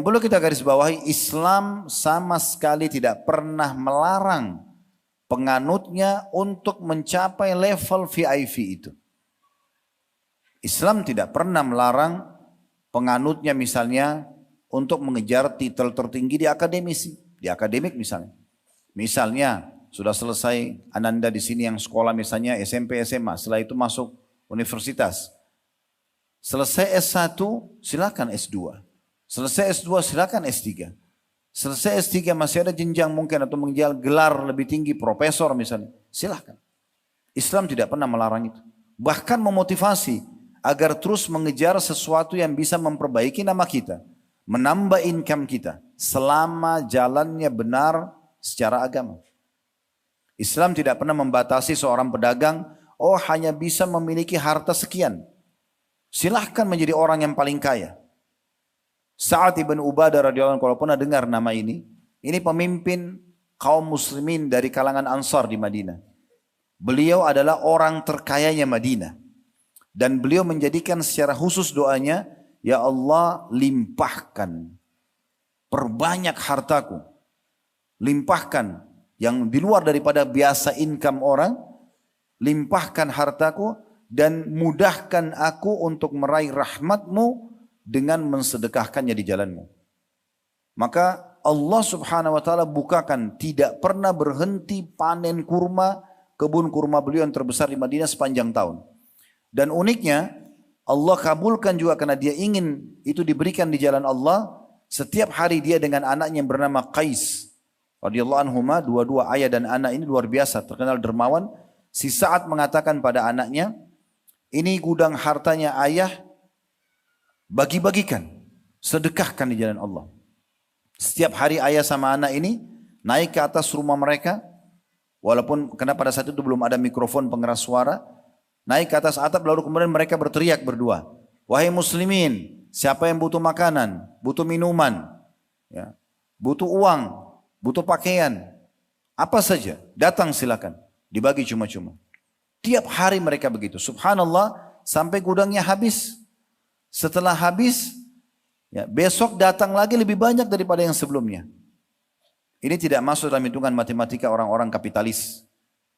Yang perlu kita garis bawahi, Islam sama sekali tidak pernah melarang penganutnya untuk mencapai level VIP itu. Islam tidak pernah melarang penganutnya misalnya untuk mengejar titel tertinggi di akademik misalnya. Misalnya sudah selesai Ananda di sini yang sekolah misalnya SMP, SMA, setelah itu masuk universitas. Selesai S1 silakan S2. Selesai S2 silakan S3. Selesai S3 masih ada jenjang mungkin atau mengejar gelar lebih tinggi profesor misalnya. Silakan. Islam tidak pernah melarang itu. Bahkan memotivasi agar terus mengejar sesuatu yang bisa memperbaiki nama kita, menambah income kita selama jalannya benar secara agama. Islam tidak pernah membatasi seorang pedagang, oh hanya bisa memiliki harta sekian. Silahkan menjadi orang yang paling kaya. Sa'ad ibn Ubadah radhiyallahu anhu, kalau pernah dengar nama ini pemimpin kaum muslimin dari kalangan Ansar di Madinah. Beliau adalah orang terkayanya Madinah. Dan beliau menjadikan secara khusus doanya, ya Allah limpahkan, perbanyak hartaku, limpahkan yang di luar daripada biasa income orang, limpahkan hartaku dan mudahkan aku untuk meraih rahmatmu dengan mensedekahkannya di jalanmu. Maka Allah subhanahu wa ta'ala bukakan, tidak pernah berhenti panen kurma, kebun kurma beliau yang terbesar di Madinah sepanjang tahun. Dan uniknya Allah kabulkan juga karena dia ingin itu diberikan di jalan Allah. Setiap hari dia dengan anaknya yang bernama Qais radhiyallahu anhuma, dua-dua ayah dan anak ini luar biasa terkenal dermawan. Si Sa'ad mengatakan pada anaknya, ini gudang hartanya ayah, bagi-bagikan, sedekahkan di jalan Allah. Setiap hari ayah sama anak ini naik ke atas rumah mereka, walaupun karena pada saat itu belum ada mikrofon pengeras suara, naik ke atas atap lalu kemudian mereka berteriak berdua, wahai muslimin, siapa yang butuh makanan, butuh minuman, ya, butuh uang, butuh pakaian, apa saja, datang silakan, dibagi cuma-cuma. Tiap hari mereka begitu, subhanallah, sampai gudangnya habis. Setelah habis, ya, besok datang lagi lebih banyak daripada yang sebelumnya. Ini tidak masuk dalam hitungan matematika orang-orang kapitalis.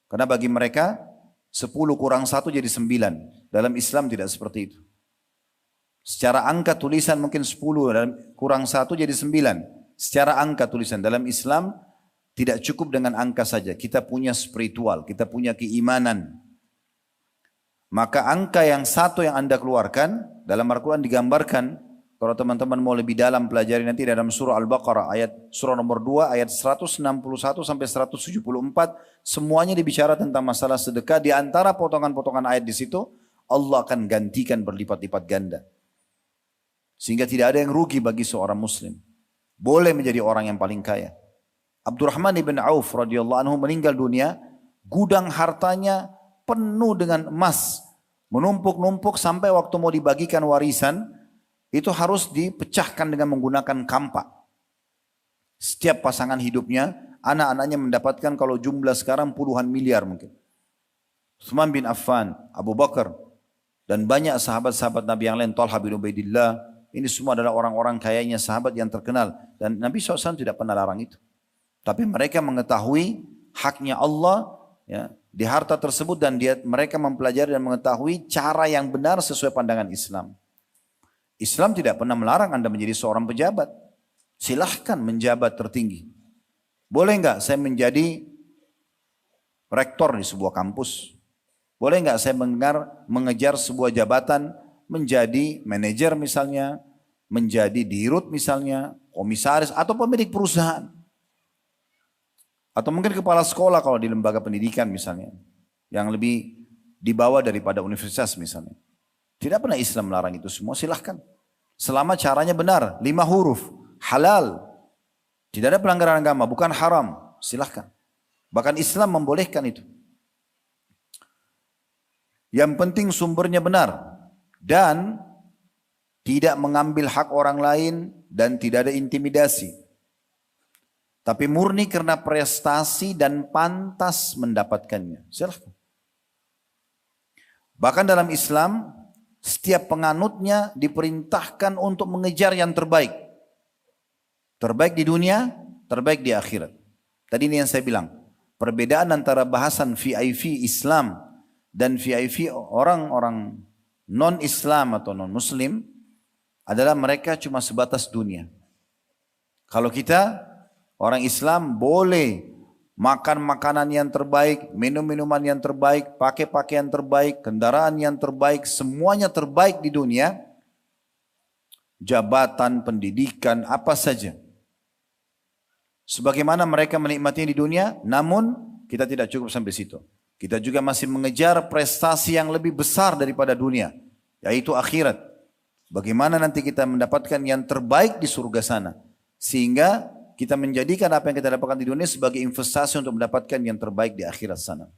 Karena bagi mereka 10 kurang 1 jadi 9. Dalam Islam tidak seperti itu. Secara angka tulisan mungkin 10 kurang 1 jadi 9. Secara angka tulisan dalam Islam tidak cukup dengan angka saja. Kita punya spiritual, kita punya keimanan. Maka angka yang 1 yang Anda keluarkan dalam Al-Quran digambarkan, kalau teman-teman mau lebih dalam pelajari nanti dalam surah Al-Baqarah surah nomor 2 ayat 161 sampai 174, semuanya dibicara tentang masalah sedekah. Di antara potongan-potongan ayat di situ Allah akan gantikan berlipat-lipat ganda. Sehingga tidak ada yang rugi bagi seorang muslim. Boleh menjadi orang yang paling kaya. Abdurrahman ibn Auf radhiyallahu anhu meninggal dunia, gudang hartanya penuh dengan emas, menumpuk-numpuk sampai waktu mau dibagikan warisan, itu harus dipecahkan dengan menggunakan kampak. Setiap pasangan hidupnya, anak-anaknya mendapatkan kalau jumlah sekarang puluhan miliar mungkin. Utsman bin Affan, Abu Bakar, dan banyak sahabat-sahabat Nabi yang lain, Talha bin Ubaidillah, ini semua adalah orang-orang kayanya sahabat yang terkenal. Dan Nabi SAW tidak pernah larang itu. Tapi mereka mengetahui haknya Allah, ya, di harta tersebut, dan mereka mempelajari dan mengetahui cara yang benar sesuai pandangan Islam. Islam tidak pernah melarang Anda menjadi seorang pejabat. Silahkan menjabat tertinggi. Boleh enggak saya menjadi rektor di sebuah kampus? Boleh enggak saya mengejar sebuah jabatan menjadi manajer misalnya, menjadi dirut misalnya, komisaris atau pemilik perusahaan? Atau mungkin kepala sekolah kalau di lembaga pendidikan misalnya, yang lebih di bawah daripada universitas misalnya. Tidak pernah Islam melarang itu semua, silahkan. Selama caranya benar, 5 huruf, halal. Tidak ada pelanggaran agama, bukan haram, silahkan. Bahkan Islam membolehkan itu. Yang penting sumbernya benar. Dan tidak mengambil hak orang lain dan tidak ada intimidasi. Tapi murni karena prestasi dan pantas mendapatkannya. Silahkan. Bahkan dalam Islam, setiap penganutnya diperintahkan untuk mengejar yang terbaik. Terbaik di dunia, terbaik di akhirat. Tadi ini yang saya bilang. Perbedaan antara bahasan VIP Islam dan VIP orang-orang non-Islam atau non-Muslim adalah mereka cuma sebatas dunia. Kalau kita orang Islam boleh makan makanan yang terbaik, minum minuman yang terbaik, pakai pakaian terbaik, kendaraan yang terbaik, semuanya terbaik di dunia. Jabatan, pendidikan, apa saja. Sebagaimana mereka menikmatinya di dunia, namun kita tidak cukup sampai situ. Kita juga masih mengejar prestasi yang lebih besar daripada dunia, yaitu akhirat. Bagaimana nanti kita mendapatkan yang terbaik di surga sana. Sehingga kita menjadikan apa yang kita dapatkan di dunia sebagai investasi untuk mendapatkan yang terbaik di akhirat sana.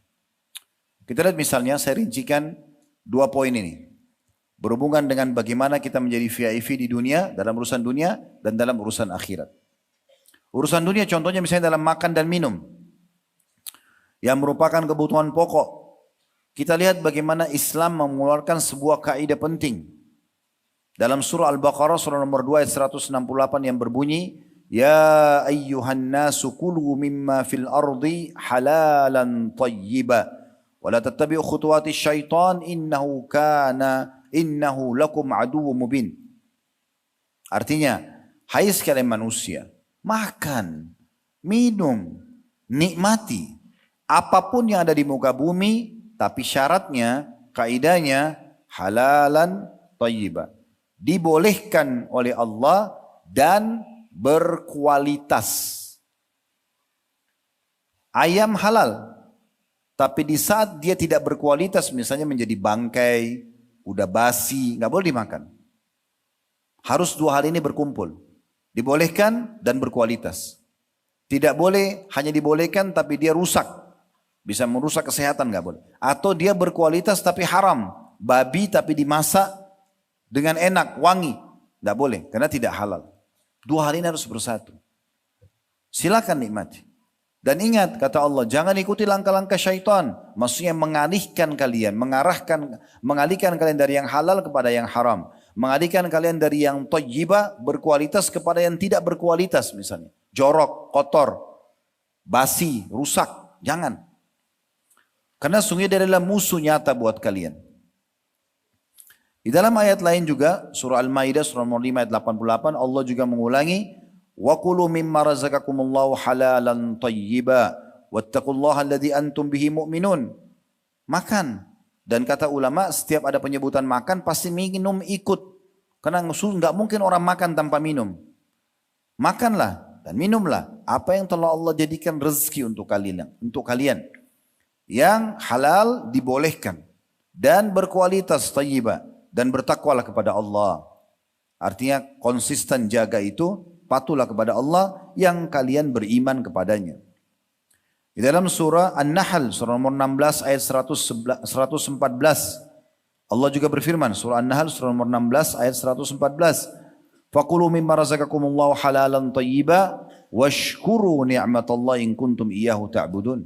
Kita lihat misalnya, saya rincikan 2 poin ini. Berhubungan dengan bagaimana kita menjadi VIP di dunia, dalam urusan dunia dan dalam urusan akhirat. Urusan dunia contohnya misalnya dalam makan dan minum. Yang merupakan kebutuhan pokok. Kita lihat bagaimana Islam mengeluarkan sebuah kaidah penting. Dalam surah Al-Baqarah surah nomor 2 ayat 168 yang berbunyi, Ya ayyuhan nasu kulu mimma fil ardi halalan tayyiba. Wa la tattabi'u khutuwati syaitan innahu lakum aduwwum mubin. Artinya, hai sekalian manusia, makan, minum, nikmati apapun yang ada di muka bumi, tapi syaratnya, kaidahnya halalan tayyiba. Dibolehkan oleh Allah dan berkualitas. Ayam halal, tapi di saat dia tidak berkualitas, misalnya menjadi bangkai, udah basi, nggak boleh dimakan. Harus 2 hal ini berkumpul. Dibolehkan dan berkualitas. Tidak boleh hanya dibolehkan tapi dia rusak. Bisa merusak kesehatan, nggak boleh. Atau dia berkualitas tapi haram. Babi tapi dimasak dengan enak, wangi. Nggak boleh karena tidak halal. 2 hal ini harus bersatu. Silakan nikmati. Dan ingat kata Allah, jangan ikuti langkah-langkah syaitan. Maksudnya mengalihkan kalian, mengalihkan kalian dari yang halal kepada yang haram. Mengalihkan kalian dari yang thayyibah, berkualitas kepada yang tidak berkualitas misalnya. Jorok, kotor, basi, rusak. Jangan. Karena sungguh dia adalah musuh nyata buat kalian. Di dalam ayat lain juga, surah Al-Maidah surah nomor 5 ayat 88, Allah juga mengulangi, وَقُلُوا مِمَّا رَزَقَكُمُ اللَّهُ حَلَالًا طَيِّبًا وَاتَّقُوا اللَّهَ الَّذِي أَنْتُمْ بِهِ مُؤْمِنُونَ. Makan. Dan kata ulama, setiap ada penyebutan makan, pasti minum ikut. Karena nggak mungkin orang makan tanpa minum. Makanlah dan minumlah apa yang telah Allah jadikan rezeki untuk kalian. Yang halal dibolehkan. Dan berkualitas tayyibah. Dan bertakwalah kepada Allah. Artinya konsisten jaga itu, patuhlah kepada Allah yang kalian beriman kepadanya. Di dalam surah An-Nahl surah nomor 16 ayat 114 Allah juga berfirman, surah An-Nahl surah nomor 16 ayat 114, faqulu mimma razaqakumullahu halalan thayyiba washkuru ni'matallahi in kuntum iyyahu ta'budun.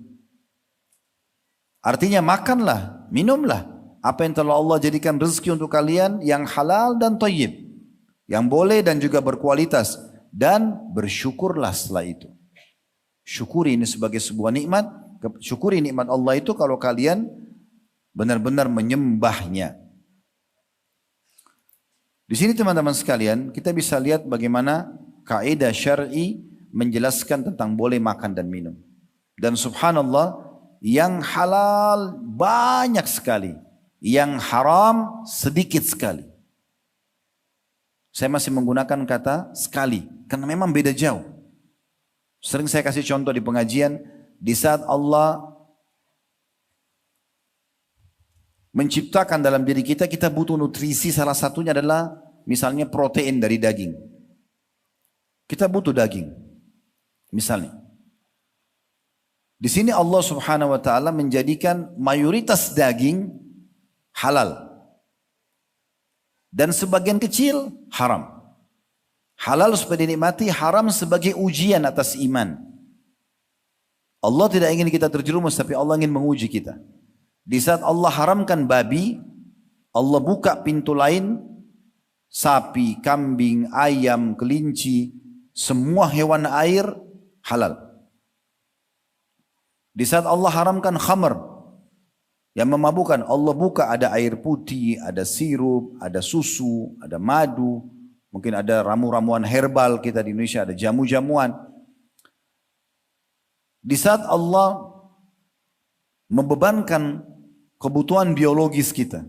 Artinya makanlah, minumlah apa yang telah Allah jadikan rezeki untuk kalian yang halal dan thayyib, yang boleh dan juga berkualitas. Dan bersyukurlah setelah itu. Syukuri ini sebagai sebuah nikmat. Syukuri nikmat Allah itu kalau kalian benar-benar menyembahnya. Di sini teman-teman sekalian, kita bisa lihat bagaimana kaidah syar'i menjelaskan tentang boleh makan dan minum. Dan subhanallah, yang halal banyak sekali, yang haram sedikit sekali. Saya masih menggunakan kata sekali, karena memang beda jauh. Sering saya kasih contoh di pengajian, di saat Allah menciptakan dalam diri kita, kita butuh nutrisi, salah satunya adalah misalnya protein dari daging. Kita butuh daging, misalnya. Di sini Allah Subhanahu wa taala menjadikan mayoritas daging halal. Dan sebagian kecil haram. Halal supaya dinikmati, haram sebagai ujian atas iman. Allah tidak ingin kita terjerumus, tapi Allah ingin menguji kita. Di saat Allah haramkan babi, Allah buka pintu lain, sapi, kambing, ayam, kelinci, Semua hewan air halal. Di saat Allah haramkan khamr yang memabukkan, Allah buka ada air putih, ada sirup, ada susu, ada madu, mungkin ada ramu-ramuan herbal, kita di Indonesia ada jamu-jamuan. Di saat Allah membebankan kebutuhan biologis kita,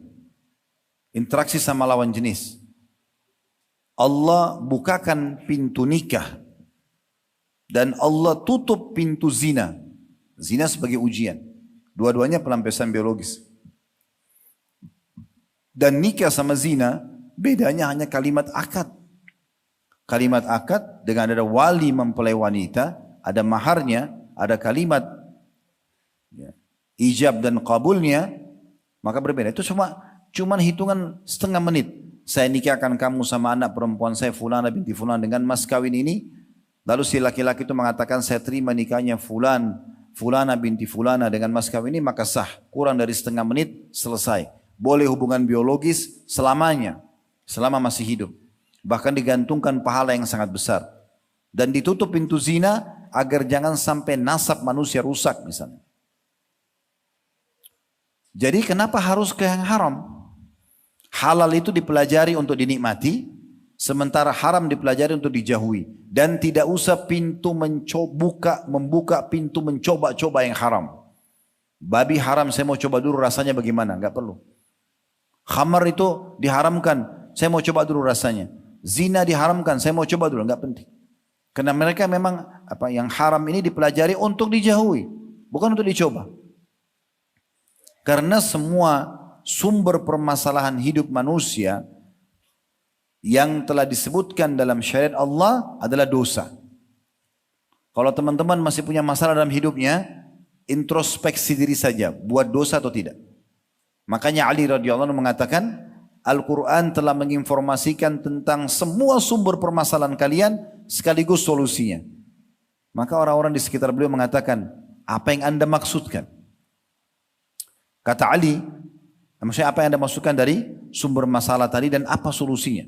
interaksi sama lawan jenis, Allah bukakan pintu nikah dan Allah tutup pintu zina. Zina sebagai ujian. Dua-duanya pelampiasan biologis. Dan nikah sama zina bedanya hanya kalimat akad. Kalimat akad dengan ada wali mempelai wanita, ada maharnya, ada kalimat ijab dan kabulnya, maka berbeda. Itu cuma hitungan setengah menit. Saya nikahkan kamu sama anak perempuan saya Fulana binti Fulan dengan mas kawin ini. Lalu si laki-laki itu mengatakan saya terima nikahnya Fulana binti Fulana dengan mas kawin ini, maka sah. Kurang dari setengah menit selesai. Boleh hubungan biologis selamanya, selama masih hidup. Bahkan digantungkan pahala yang sangat besar. Dan ditutup pintu zina agar jangan sampai nasab manusia rusak misalnya. Jadi kenapa harus ke yang haram? Halal itu dipelajari untuk dinikmati, sementara haram dipelajari untuk dijauhi. Dan tidak usah membuka pintu mencoba-coba yang haram. Babi haram, saya mau coba dulu rasanya bagaimana, enggak perlu. Khamar itu diharamkan, saya mau coba dulu rasanya. Zina diharamkan, saya mau coba dulu, enggak penting. Karena mereka memang yang haram ini dipelajari untuk dijauhi, bukan untuk dicoba. Karena semua sumber permasalahan hidup manusia yang telah disebutkan dalam syariat Allah adalah dosa. Kalau teman-teman masih punya masalah dalam hidupnya, introspeksi diri saja, buat dosa atau tidak. Makanya Ali radhiyallahu anhu mengatakan, Al-Quran telah menginformasikan tentang semua sumber permasalahan kalian sekaligus solusinya. Maka orang-orang di sekitar beliau mengatakan, apa yang anda maksudkan? Kata Ali, maksudnya apa yang anda maksudkan dari sumber masalah tadi dan apa solusinya?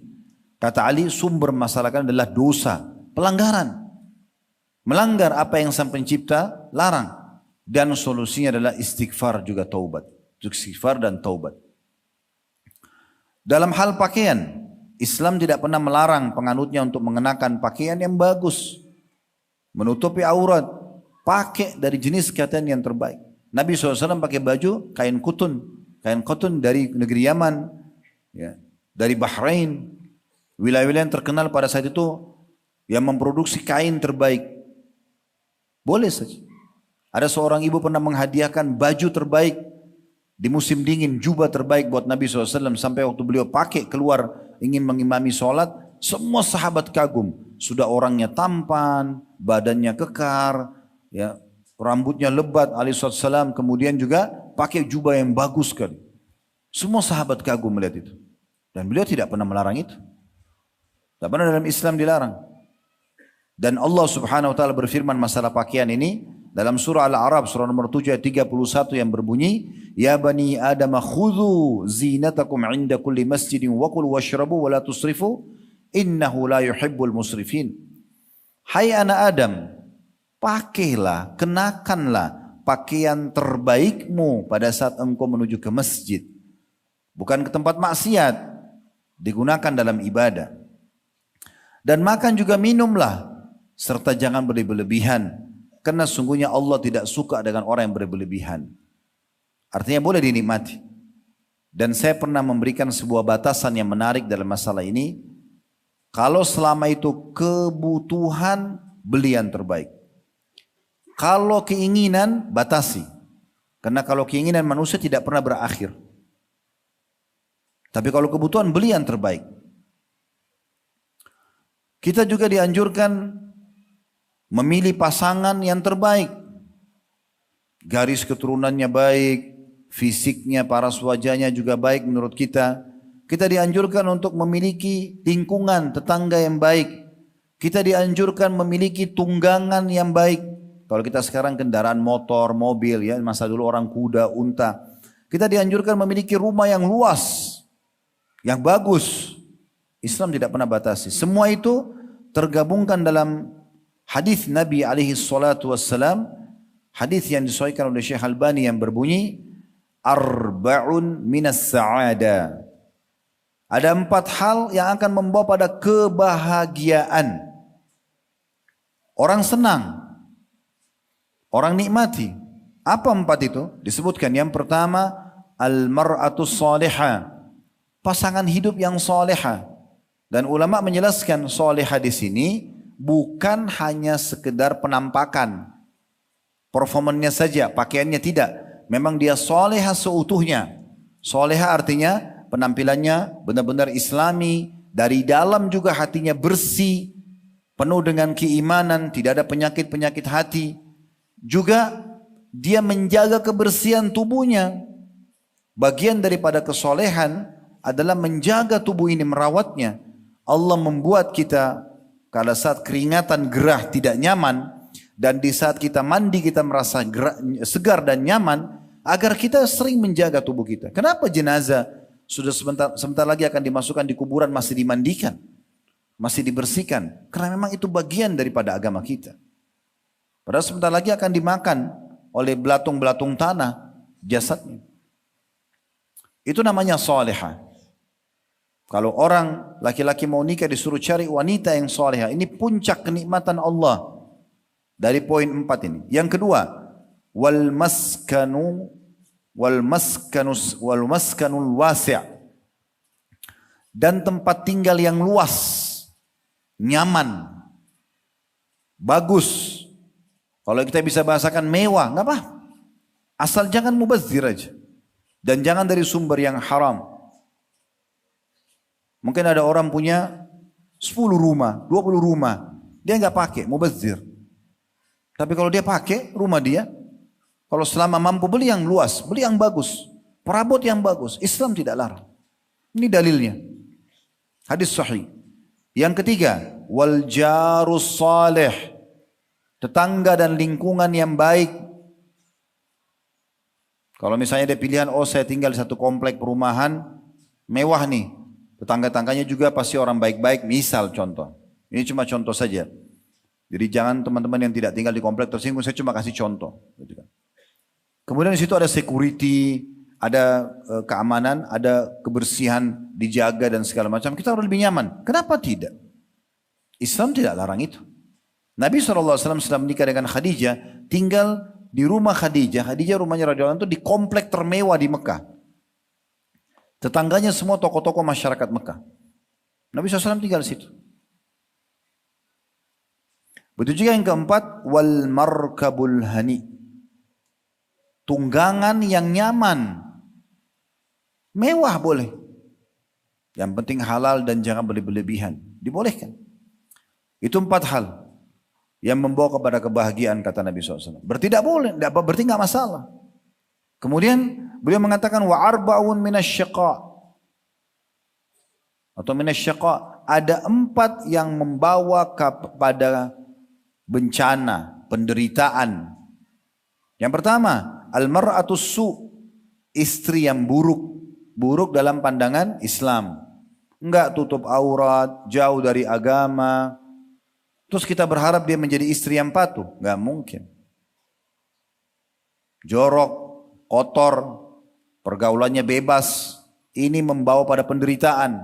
Kata Ali, sumber masalah kan adalah dosa, pelanggaran. Melanggar apa yang sang pencipta larang. Dan solusinya adalah istighfar juga taubat. Istighfar dan taubat. Dalam hal pakaian, Islam tidak pernah melarang penganutnya untuk mengenakan pakaian yang bagus. Menutupi aurat. Pakai dari jenis kain yang terbaik. Nabi SAW pakai baju kain kutun. Kain kotun dari negeri Yaman, ya, dari Bahrain, wilayah-wilayah yang terkenal pada saat itu yang memproduksi kain terbaik. Boleh saja. Ada seorang ibu pernah menghadiahkan baju terbaik di musim dingin, jubah terbaik buat Nabi SAW. Sampai waktu beliau pakai keluar ingin mengimami sholat, semua sahabat kagum. Sudah orangnya tampan, badannya kekar, ya, rambutnya lebat alaihissalam, kemudian juga pakai jubah yang bagus sekali. Semua sahabat kagum melihat itu. Dan beliau tidak pernah melarang itu. Tidak pernah dalam Islam dilarang. Dan Allah subhanahu wa ta'ala berfirman masalah pakaian ini dalam surah Al-A'raf surah nomor 7 ayat 31 yang berbunyi, Ya bani Adam khudhu zinatakum inda kulli masjidin wa kulu washrabu wa la tusrifu innahu la yuhibbul musrifin. Hai anak Adam, pakailah, kenakanlah pakaian terbaikmu pada saat engkau menuju ke masjid. Bukan ke tempat maksiat, digunakan dalam ibadah. Dan makan juga minumlah, serta jangan berlebihan. Karena sungguhnya Allah tidak suka dengan orang yang berlebihan. Artinya boleh dinikmati. Dan saya pernah memberikan sebuah batasan yang menarik dalam masalah ini. Kalau selama itu kebutuhan, beli yang terbaik. Kalau keinginan, batasi. Karena kalau keinginan manusia tidak pernah berakhir. Tapi kalau kebutuhan, beli yang terbaik. Kita juga dianjurkan memilih pasangan yang terbaik. Garis keturunannya baik, fisiknya, paras wajahnya juga baik menurut kita. Kita dianjurkan untuk memiliki lingkungan tetangga yang baik. Kita dianjurkan memiliki tunggangan yang baik. Kalau kita sekarang kendaraan motor, mobil, ya masa dulu orang kuda, unta. Kita dianjurkan memiliki rumah yang luas, yang bagus. Islam tidak pernah batasi. Semua itu tergabungkan dalam hadis Nabi alaihi salatu wassalam, hadis yang disahihkan oleh Syekh Albani yang berbunyi arba'un minas sa'ada. Ada 4 hal yang akan membawa pada kebahagiaan. Orang senang, orang nikmati. Apa 4 itu? Disebutkan yang pertama al-mar'atus salihah, pasangan hidup yang salihah. Dan ulama menjelaskan salihah di sini bukan hanya sekedar penampakan, performannya saja, pakaiannya tidak. Memang dia salihah seutuhnya. Salihah artinya penampilannya benar-benar islami, dari dalam juga hatinya bersih, penuh dengan keimanan, tidak ada penyakit-penyakit hati. Juga dia menjaga kebersihan tubuhnya. Bagian daripada kesolehan adalah menjaga tubuh ini, merawatnya. Allah membuat kita pada saat keringatan gerah tidak nyaman, dan di saat kita mandi kita merasa segar dan nyaman, agar kita sering menjaga tubuh kita. Kenapa jenazah sudah sebentar lagi akan dimasukkan di kuburan masih dimandikan, masih dibersihkan? Karena memang itu bagian daripada agama kita. Padahal sebentar lagi akan dimakan oleh belatung-belatung tanah jasadnya. Itu namanya salihah. Kalau orang laki-laki mau nikah disuruh cari wanita yang salihah, ini puncak kenikmatan Allah. Dari poin 4 ini. Yang kedua, wal maskanul wasi', dan tempat tinggal yang luas, nyaman, bagus. Kalau kita bisa bahasakan mewah, nggak apa. Asal jangan mubazir aja. Dan jangan dari sumber yang haram. Mungkin ada orang punya 10 rumah, 20 rumah. Dia nggak pakai, mubazir. Tapi kalau dia pakai rumah dia, kalau selama mampu beli yang luas, beli yang bagus, perabot yang bagus, Islam tidak larang. Ini dalilnya. Hadis sahih. Yang ketiga, wal jarus salih, tetangga dan lingkungan yang baik. Kalau misalnya ada pilihan, oh saya tinggal di satu komplek perumahan mewah nih, tetangga-tangganya juga pasti orang baik-baik, misal contoh. Ini cuma contoh saja. Jadi jangan teman-teman yang tidak tinggal di komplek tersinggung, saya cuma kasih contoh. Kemudian di situ ada security, ada keamanan, ada kebersihan, dijaga dan segala macam. Kita harus lebih nyaman. Kenapa tidak? Islam tidak larang itu. Nabi SAW setelah menikah dengan Khadijah, tinggal di rumah Khadijah. Khadijah rumahnya radhiyallahu anha itu di komplek termewah di Mekah. Tetangganya semua tokoh-tokoh masyarakat Mekah. Nabi SAW tinggal di situ. Begitu juga yang keempat, wal markabul hani, tunggangan yang nyaman, mewah boleh. Yang penting halal dan jangan berlebihan. Dibolehkan. Itu 4 hal yang membawa kepada kebahagiaan, kata Nabi SAW. Berarti tidak boleh, berarti tidak masalah. Kemudian beliau mengatakan wa arba'un minasyaqa, atau minasyaqa, ada 4 yang membawa kepada bencana, penderitaan. Yang pertama, al-mar'atus su', istri yang buruk, buruk dalam pandangan Islam. Enggak tutup aurat, jauh dari agama. Terus kita berharap dia menjadi istri yang patuh, enggak mungkin. Jorok, kotor, pergaulannya bebas, ini membawa pada penderitaan.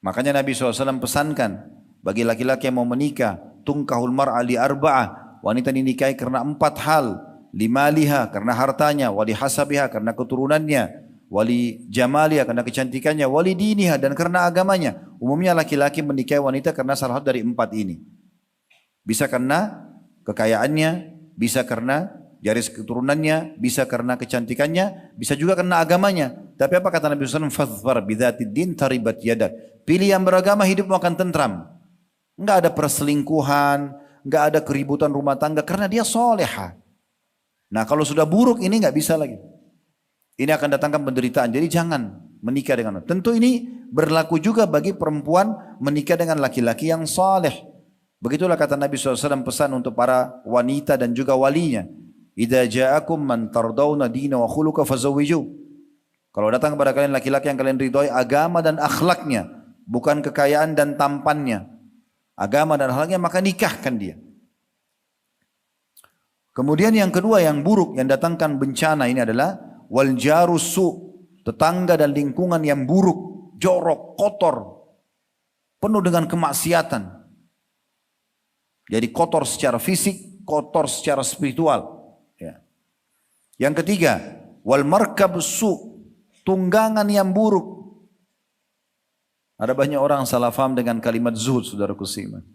Makanya Nabi SAW pesankan bagi laki-laki yang mau menikah, tungkahul mar'a li arba'ah, wanita dinikahi karena 4 hal. Limaliha, karena hartanya, wali hasabiha, karena keturunannya, wali jamaliha, karena kecantikannya, wali diniha, dan karena agamanya. Umumnya laki-laki menikahi wanita karena salah satu dari 4 ini. Bisa karena kekayaannya, bisa karena garis keturunannya, bisa karena kecantikannya, bisa juga karena agamanya. Tapi apa kata Nabi SAW? Fadhfar bidzatid din taribat yadak. Pilih yang beragama, hidupmu akan tentram. Enggak ada perselingkuhan, enggak ada keributan rumah tangga karena dia soleha. Nah kalau sudah buruk ini enggak bisa lagi. Ini akan datangkan penderitaan. Jadi jangan menikah dengan. Tentu ini berlaku juga bagi perempuan menikah dengan laki-laki yang saleh. Begitulah kata Nabi SAW pesan untuk para wanita dan juga walinya. Idza ja'akum man tardawna dina wa khuluqa fazawwiju. Kalau datang kepada kalian laki-laki yang kalian ridhoi agama dan akhlaknya, bukan kekayaan dan tampannya, agama dan halnya, maka nikahkan dia. Kemudian yang kedua yang buruk yang datangkan bencana ini adalah wal jarusu, tetangga dan lingkungan yang buruk, jorok, kotor, penuh dengan kemaksiatan. Jadi kotor secara fisik, kotor secara spiritual. Ya. Yang ketiga, wal markab su, tunggangan yang buruk. Ada banyak orang salah faham dengan kalimat zuhud, saudaraku seiman.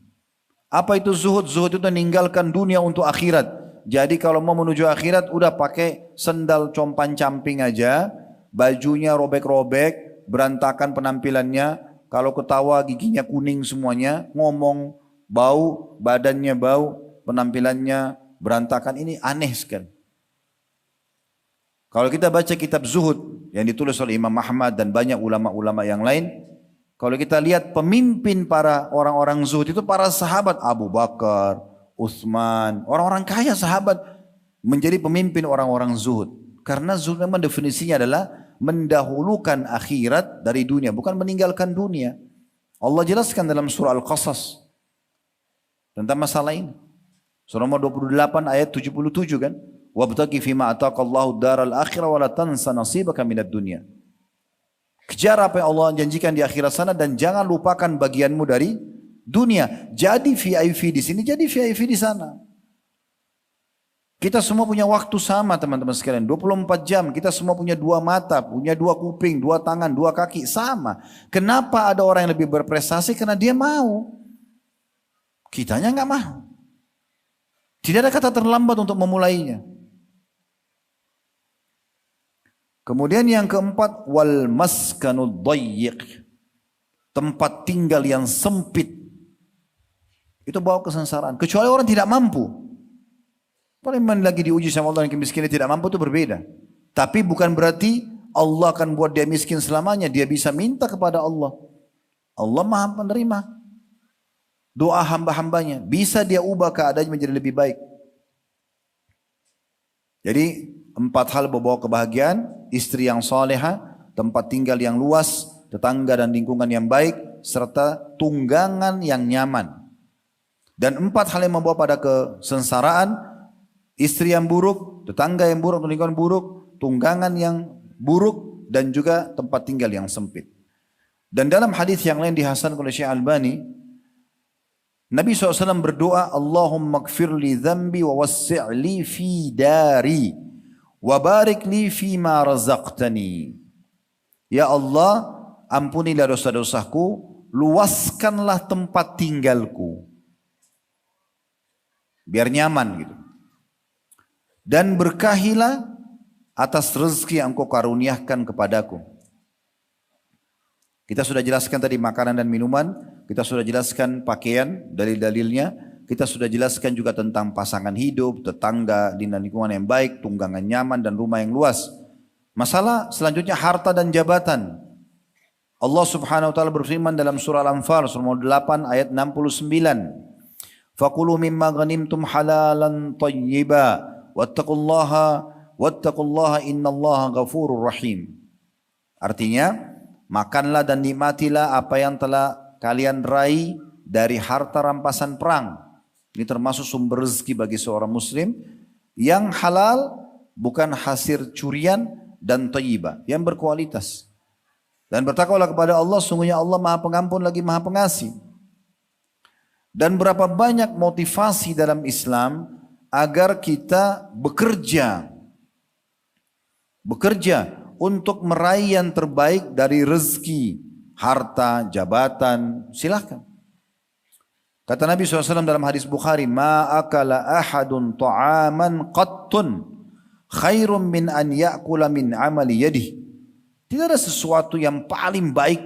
Apa itu zuhud? Zuhud itu meninggalkan dunia untuk akhirat. Jadi kalau mau menuju akhirat, udah pakai sendal compan-camping aja, bajunya robek-robek, berantakan penampilannya, kalau ketawa giginya kuning semuanya, ngomong bau, badannya bau, penampilannya berantakan. Ini aneh sekali. Kalau kita baca kitab zuhud yang ditulis oleh Imam Ahmad dan banyak ulama-ulama yang lain, kalau kita lihat pemimpin para orang-orang zuhud itu para sahabat, Abu Bakar, Utsman, orang-orang kaya sahabat menjadi pemimpin orang-orang zuhud. Karena zuhud memang definisinya adalah mendahulukan akhirat dari dunia, bukan meninggalkan dunia. Allah jelaskan dalam surah Al-Qasas tentang masalah ini. Surah nomor 28 ayat 77 kan? Wabtaqi fima ataqallahu daral akhirah wa la tansa nasibaka minad dunya. Kejar apa yang Allah janjikan di akhirat sana dan jangan lupakan bagianmu dari dunia. Jadi VIP di sini, jadi VIP di sana. Kita semua punya waktu sama teman-teman sekalian. 24 jam, kita semua punya dua mata, punya dua kuping, dua tangan, dua kaki, sama. Kenapa ada orang yang lebih berprestasi? Karena dia mau. Kitanya nggak mau. Tidak ada kata terlambat untuk memulainya. Kemudian yang keempat, wal maskanud dayyiq, tempat tinggal yang sempit. Itu bawa kesengsaraan. Kecuali orang tidak mampu. Paling lagi diuji sama Allah yang kemiskinan tidak mampu itu berbeda. Tapi bukan berarti Allah akan buat dia miskin selamanya. Dia bisa minta kepada Allah. Allah maha penerima doa hamba-hambanya. Bisa dia ubah keadaannya menjadi lebih baik. Jadi 4 hal membawa kebahagiaan. Istri yang soleha, tempat tinggal yang luas, tetangga dan lingkungan yang baik, serta tunggangan yang nyaman. Dan 4 hal yang membawa pada kesengsaraan, istri yang buruk, tetangga yang buruk, lingkungan buruk, tunggangan yang buruk, dan juga tempat tinggal yang sempit. Dan dalam hadis yang lain dihasankan oleh Syekh Albani, Nabi SAW berdoa, Allahumma gfir li dhambi wa wassi'li fi dari, wa barik li fima razaqtani. Ya Allah, ampunilah dosa-dosaku, luaskanlah tempat tinggalku. Biar nyaman gitu. Dan berkahilah atas rezeki yang engkau karuniakan kepadaku. Kita sudah jelaskan tadi makanan dan minuman, kita sudah jelaskan pakaian, dalil-dalilnya. Kita sudah jelaskan juga tentang pasangan hidup, tetangga, di lingkungan yang baik, tunggangan nyaman dan rumah yang luas. Masalah selanjutnya harta dan jabatan. Allah Subhanahu wa taala berfirman dalam surah Al-Anfal surah 8 ayat 69. Faqulu mimma ghanimtum halalan thayyiba wattaqullaha innallaha ghafurur rahim. Artinya, makanlah dan nikmatilah apa yang telah kalian raih dari harta rampasan perang. Ini termasuk sumber rezeki bagi seorang muslim yang halal, bukan hasil curian, dan thayyibah, yang berkualitas. Dan bertakwalah kepada Allah, sungguhnya Allah Maha Pengampun lagi Maha Pengasih. Dan berapa banyak motivasi dalam Islam agar kita bekerja untuk meraih yang terbaik dari rezeki, harta, jabatan, silahkan. Kata Nabi SAW dalam hadis Bukhari, ma akala ahadun ta'aman qattun khairun min an ya'kula min amali yadih. Tidak ada sesuatu yang paling baik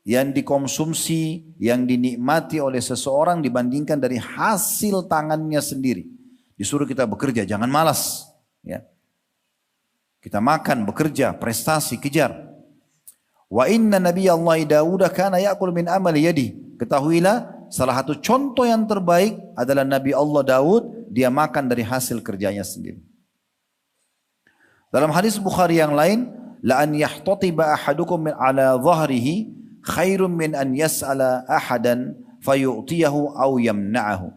yang dikonsumsi, yang dinikmati oleh seseorang dibandingkan dari hasil tangannya sendiri. Disuruh kita bekerja, jangan malas. Ya. Kita makan, bekerja, prestasi, kejar. Wa inna nabiyallahi Dawud kana ya'kul min amali yadih. Ketahuilah, salah satu contoh yang terbaik adalah Nabi Allah Daud, dia makan dari hasil kerjanya sendiri. Dalam hadis Bukhari yang lain, la an yahtatiba ahadukum min ala dhahrihi khairum min an yas'ala ahadan fayu'tiyahu aw yamna'ahu.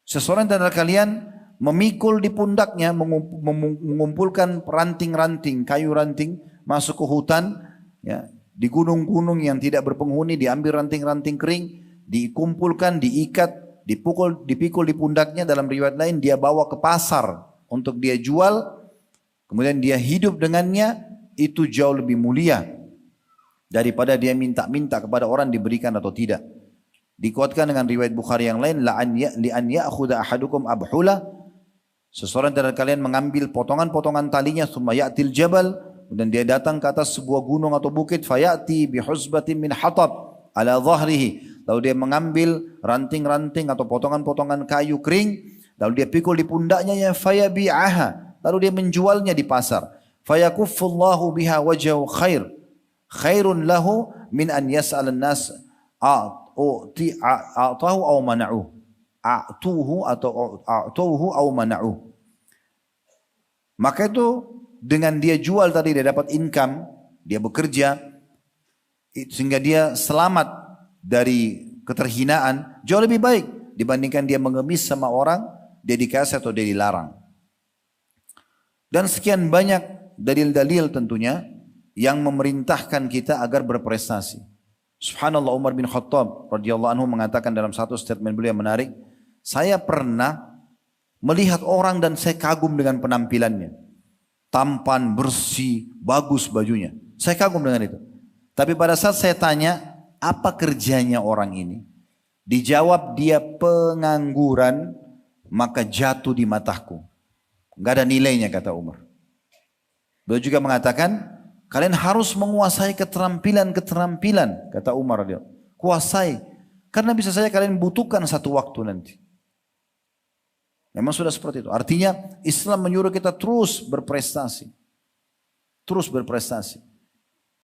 Seseorang dari kalian memikul di pundaknya, mengumpulkan ranting-ranting, kayu ranting, masuk ke hutan, ya, di gunung-gunung yang tidak berpenghuni, diambil ranting-ranting kering, dikumpulkan, diikat, dipikul di pundaknya. Dalam riwayat lain dia bawa ke pasar untuk dia jual, kemudian dia hidup dengannya, itu jauh lebih mulia daripada dia minta-minta kepada orang diberikan atau tidak. Dikuatkan dengan riwayat Bukhari yang lain, li an ya'khudha ahadukum abhula, seseorang dari kalian mengambil potongan-potongan talinya, thumma ya'til jabal, dan dia datang ke atas sebuah gunung atau bukit, fayati bihuzbatin min hatab ala dhahrihi, lalu dia mengambil ranting-ranting atau potongan-potongan kayu kering, lalu dia pikul di pundaknya, ya fayabi'aha, lalu dia menjualnya di pasar, fayakuffullahu biha wajhahu khairun lahu min an yas'alan nas a'tahu aw mana'uh, a'tuhu atau a'tuhu aw mana'uh. Maka itu dengan dia jual tadi dia dapat income, dia bekerja sehingga dia selamat dari keterhinaan, jauh lebih baik dibandingkan dia mengemis sama orang, dia dikasih atau dia dilarang. Dan sekian banyak dalil-dalil tentunya yang memerintahkan kita agar berprestasi. Subhanallah, Umar bin Khattab radhiyallahu anhu mengatakan dalam satu statement beliau yang menarik, saya pernah melihat orang dan saya kagum dengan penampilannya. Tampan, bersih, bagus bajunya. Saya kagum dengan itu. Tapi pada saat saya tanya, apa kerjanya orang ini? Dijawab dia pengangguran, maka jatuh di mataku. Enggak ada nilainya, kata Umar. Beliau juga mengatakan, kalian harus menguasai keterampilan-keterampilan, kata Umar. Kuasai. Karena bisa saja kalian butuhkan satu waktu nanti. Memang sudah seperti itu. Artinya Islam menyuruh kita terus berprestasi. Terus berprestasi.